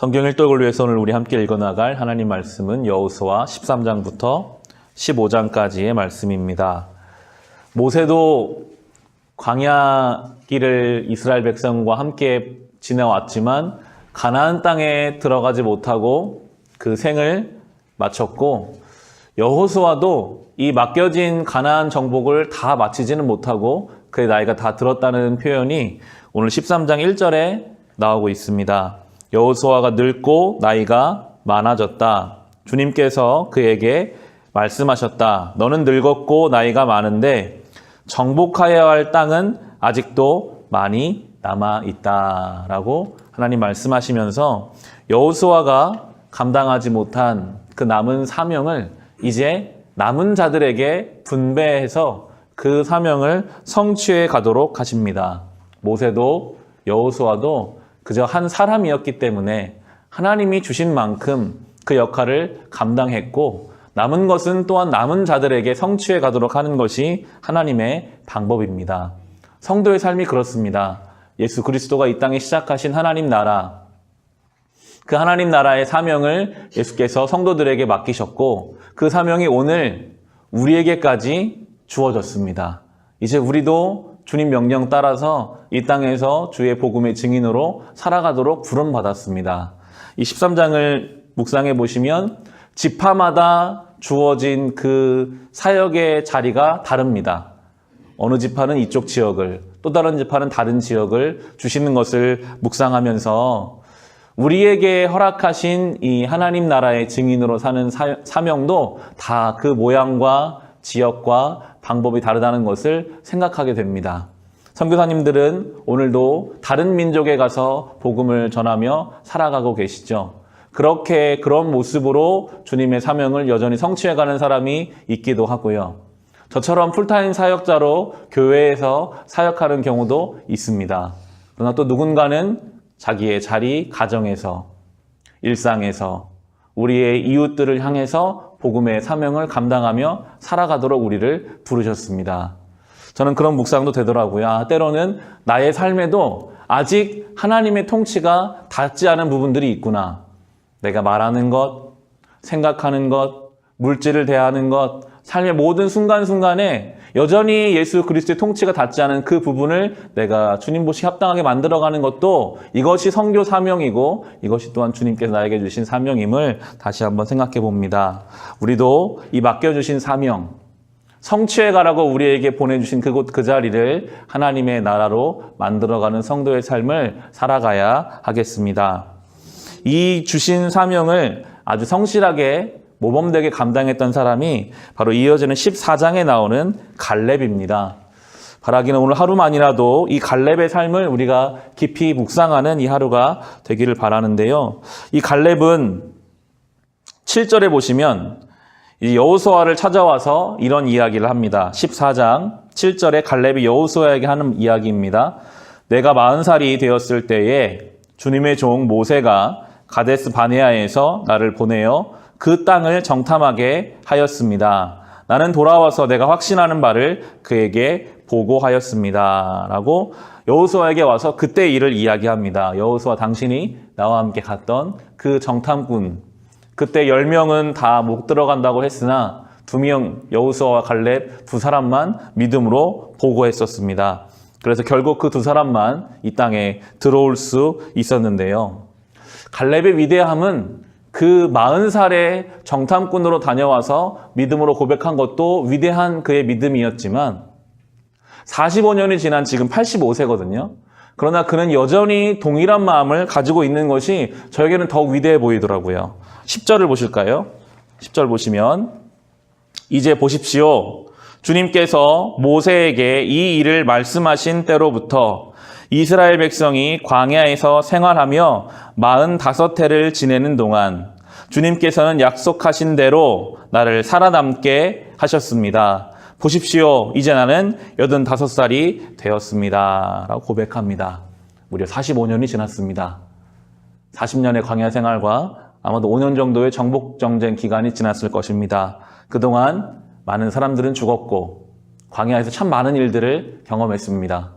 성경 일독을 위해서 오늘 우리 함께 읽어나갈 하나님 말씀은 여호수아 13장부터 15장까지의 말씀입니다. 모세도 광야 길을 이스라엘 백성과 함께 지내왔지만 가나안 땅에 들어가지 못하고 그 생을 마쳤고, 여호수아도 이 맡겨진 가나안 정복을 다 마치지는 못하고 그의 나이가 다 들었다는 표현이 오늘 13장 1절에 나오고 있습니다. 여호수아가 늙고 나이가 많아졌다. 주님께서 그에게 말씀하셨다. 너는 늙었고 나이가 많은데 정복하여야 할 땅은 아직도 많이 남아있다 라고 하나님 말씀하시면서 여호수아가 감당하지 못한 그 남은 사명을 이제 남은 자들에게 분배해서 그 사명을 성취해 가도록 하십니다. 모세도 여호수아도 그저 한 사람이었기 때문에 하나님이 주신 만큼 그 역할을 감당했고, 남은 것은 또한 남은 자들에게 성취해 가도록 하는 것이 하나님의 방법입니다. 성도의 삶이 그렇습니다. 예수 그리스도가 이 땅에 시작하신 하나님 나라, 그 하나님 나라의 사명을 예수께서 성도들에게 맡기셨고, 그 사명이 오늘 우리에게까지 주어졌습니다. 이제 우리도 주님 명령 따라서 이 땅에서 주의 복음의 증인으로 살아가도록 부름받았습니다. 이 13장을 묵상해 보시면 지파마다 주어진 그 사역의 자리가 다릅니다. 어느 지파는 이쪽 지역을, 또 다른 지파는 다른 지역을 주시는 것을 묵상하면서 우리에게 허락하신 이 하나님 나라의 증인으로 사는 사명도 다 그 모양과 지역과 방법이 다르다는 것을 생각하게 됩니다. 선교사님들은 오늘도 다른 민족에 가서 복음을 전하며 살아가고 계시죠. 그런 모습으로 주님의 사명을 여전히 성취해가는 사람이 있기도 하고요. 저처럼 풀타임 사역자로 교회에서 사역하는 경우도 있습니다. 그러나 또 누군가는 자기의 자리, 가정에서, 일상에서 우리의 이웃들을 향해서 복음의 사명을 감당하며 살아가도록 우리를 부르셨습니다. 저는 그런 묵상도 되더라고요. 때로는 나의 삶에도 아직 하나님의 통치가 닿지 않은 부분들이 있구나. 내가 말하는 것, 생각하는 것, 물질을 대하는 것, 삶의 모든 순간순간에 여전히 예수 그리스도의 통치가 닿지 않은 그 부분을 내가 주님 보시기에 합당하게 만들어가는 것도 이것이 선교 사명이고, 이것이 또한 주님께서 나에게 주신 사명임을 다시 한번 생각해 봅니다. 우리도 이 맡겨주신 사명, 성취해가라고 우리에게 보내주신 그곳 그 자리를 하나님의 나라로 만들어가는 성도의 삶을 살아가야 하겠습니다. 이 주신 사명을 아주 성실하게 모범되게 감당했던 사람이 바로 이어지는 14장에 나오는 갈렙입니다. 바라기는 오늘 하루만이라도 이 갈렙의 삶을 우리가 깊이 묵상하는 이 하루가 되기를 바라는데요. 이 갈렙은 7절에 보시면 이 여호수아를 찾아와서 이런 이야기를 합니다. 14장 7절에 갈렙이 여호수아에게 하는 이야기입니다. 내가 40살이 되었을 때에 주님의 종 모세가 가데스 바네아에서 나를 보내어 그 땅을 정탐하게 하였습니다. 나는 돌아와서 내가 확신하는 바를 그에게 보고하였습니다. 라고 여호수아에게 와서 그때 일을 이야기합니다. 여호수아, 당신이 나와 함께 갔던 그 정탐꾼, 그때 10명은 다 못 들어간다고 했으나 2명, 여호수아와 갈렙 2사람만 믿음으로 보고했었습니다. 그래서 결국 그 2사람만 이 땅에 들어올 수 있었는데요. 갈렙의 위대함은 그 40살의 정탐꾼으로 다녀와서 믿음으로 고백한 것도 위대한 그의 믿음이었지만 45년이 지난 지금 85세거든요. 그러나 그는 여전히 동일한 마음을 가지고 있는 것이 저에게는 더욱 위대해 보이더라고요. 10절을 보실까요? 10절 보시면 이제 보십시오. 주님께서 모세에게 이 일을 말씀하신 때로부터 이스라엘 백성이 광야에서 생활하며 45해를 지내는 동안 주님께서는 약속하신 대로 나를 살아남게 하셨습니다. 보십시오. 이제 나는 85살이 되었습니다. 라고 고백합니다. 무려 45년이 지났습니다. 40년의 광야 생활과 아마도 5년 정도의 정복정쟁 기간이 지났을 것입니다. 그동안 많은 사람들은 죽었고 광야에서 참 많은 일들을 경험했습니다.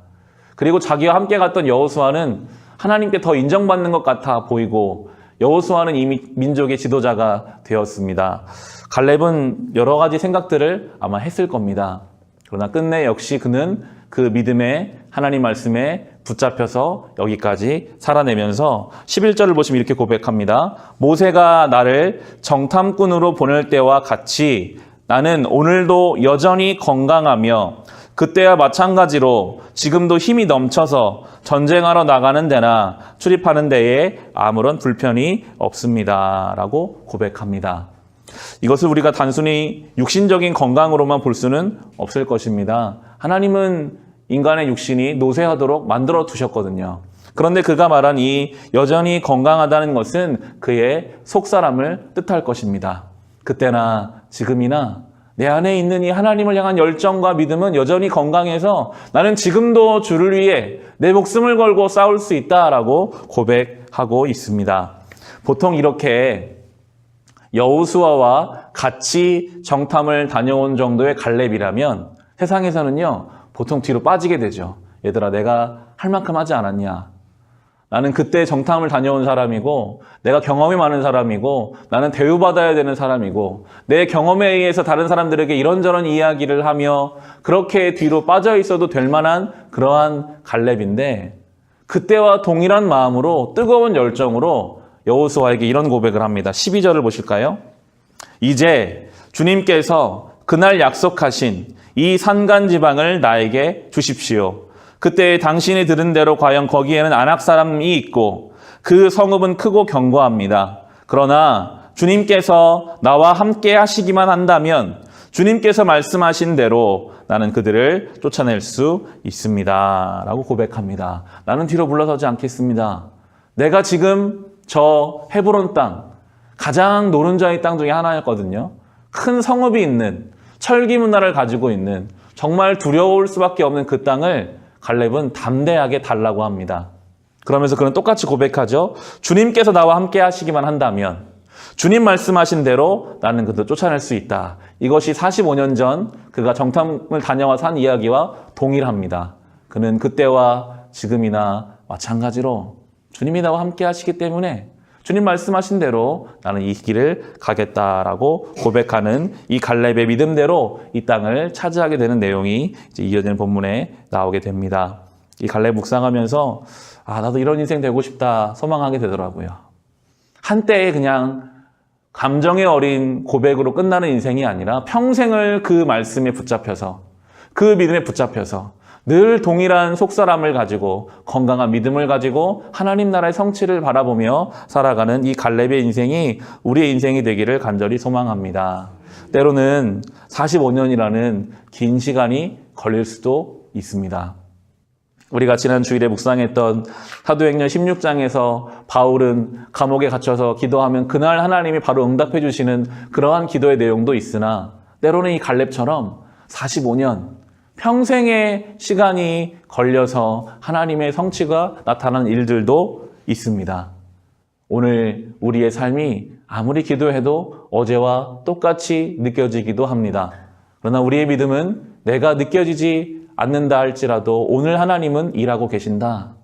그리고 자기와 함께 갔던 여호수아는 하나님께 더 인정받는 것 같아 보이고 여호수아는 이미 민족의 지도자가 되었습니다. 갈렙은 여러 가지 생각들을 아마 했을 겁니다. 그러나 끝내 역시 그는 그 믿음의 하나님 말씀에 붙잡혀서 여기까지 살아내면서 11절을 보시면 이렇게 고백합니다. 모세가 나를 정탐꾼으로 보낼 때와 같이 나는 오늘도 여전히 건강하며 그때와 마찬가지로 지금도 힘이 넘쳐서 전쟁하러 나가는 데나 출입하는 데에 아무런 불편이 없습니다. 라고 고백합니다. 이것을 우리가 단순히 육신적인 건강으로만 볼 수는 없을 것입니다. 하나님은 인간의 육신이 노쇠하도록 만들어 두셨거든요. 그런데 그가 말한 이 여전히 건강하다는 것은 그의 속사람을 뜻할 것입니다. 그때나 지금이나 내 안에 있는 이 하나님을 향한 열정과 믿음은 여전히 건강해서 나는 지금도 주를 위해 내 목숨을 걸고 싸울 수 있다라고 고백하고 있습니다. 보통 이렇게 여호수아와 같이 정탐을 다녀온 정도의 갈렙이라면 세상에서는요, 보통 뒤로 빠지게 되죠. 얘들아, 내가 할 만큼 하지 않았냐? 나는 그때 정탐을 다녀온 사람이고 내가 경험이 많은 사람이고 나는 대우받아야 되는 사람이고 내 경험에 의해서 다른 사람들에게 이런저런 이야기를 하며 그렇게 뒤로 빠져 있어도 될 만한 그러한 갈렙인데 그때와 동일한 마음으로 뜨거운 열정으로 여호수아에게 이런 고백을 합니다. 12절을 보실까요? 이제 주님께서 그날 약속하신 이 산간지방을 나에게 주십시오. 그때 당신이 들은 대로 과연 거기에는 아낙 사람이 있고 그 성읍은 크고 견고합니다. 그러나 주님께서 나와 함께 하시기만 한다면 주님께서 말씀하신 대로 나는 그들을 쫓아낼 수 있습니다. 라고 고백합니다. 나는 뒤로 물러서지 않겠습니다. 내가 지금 저 헤브론 땅, 가장 노른자의 땅 중에 하나였거든요. 큰 성읍이 있는, 철기 문화를 가지고 있는, 정말 두려울 수밖에 없는 그 땅을 갈렙은 담대하게 달라고 합니다. 그러면서 그는 똑같이 고백하죠. 주님께서 나와 함께 하시기만 한다면 주님 말씀하신 대로 나는 그들 쫓아낼 수 있다. 이것이 45년 전 그가 정탐을 다녀와서 한 이야기와 동일합니다. 그는 그때와 지금이나 마찬가지로 주님이 나와 함께 하시기 때문에 주님 말씀하신 대로 나는 이 길을 가겠다라고 고백하는 이 갈렙의 믿음대로 이 땅을 차지하게 되는 내용이 이제 이어지는 본문에 나오게 됩니다. 이 갈렙 묵상하면서 나도 이런 인생 되고 싶다 소망하게 되더라고요. 한때에 그냥 감정의 어린 고백으로 끝나는 인생이 아니라 평생을 그 말씀에 붙잡혀서 그 믿음에 붙잡혀서 늘 동일한 속사람을 가지고 건강한 믿음을 가지고 하나님 나라의 성취를 바라보며 살아가는 이 갈렙의 인생이 우리의 인생이 되기를 간절히 소망합니다. 때로는 45년이라는 긴 시간이 걸릴 수도 있습니다. 우리가 지난 주일에 묵상했던 사도행전 16장에서 바울은 감옥에 갇혀서 기도하면 그날 하나님이 바로 응답해 주시는 그러한 기도의 내용도 있으나 때로는 이 갈렙처럼 45년 평생의 시간이 걸려서 하나님의 성취가 나타나는 일들도 있습니다. 오늘 우리의 삶이 아무리 기도해도 어제와 똑같이 느껴지기도 합니다. 그러나 우리의 믿음은 내가 느껴지지 않는다 할지라도 오늘 하나님은 일하고 계신다.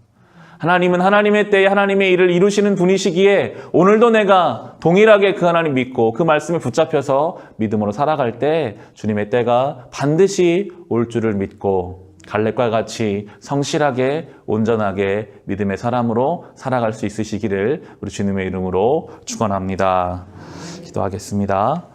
하나님은 하나님의 때에 하나님의 일을 이루시는 분이시기에 오늘도 내가 동일하게 그 하나님 믿고 그 말씀에 붙잡혀서 믿음으로 살아갈 때 주님의 때가 반드시 올 줄을 믿고 갈렙과 같이 성실하게 온전하게 믿음의 사람으로 살아갈 수 있으시기를 우리 주님의 이름으로 축원합니다. 기도하겠습니다.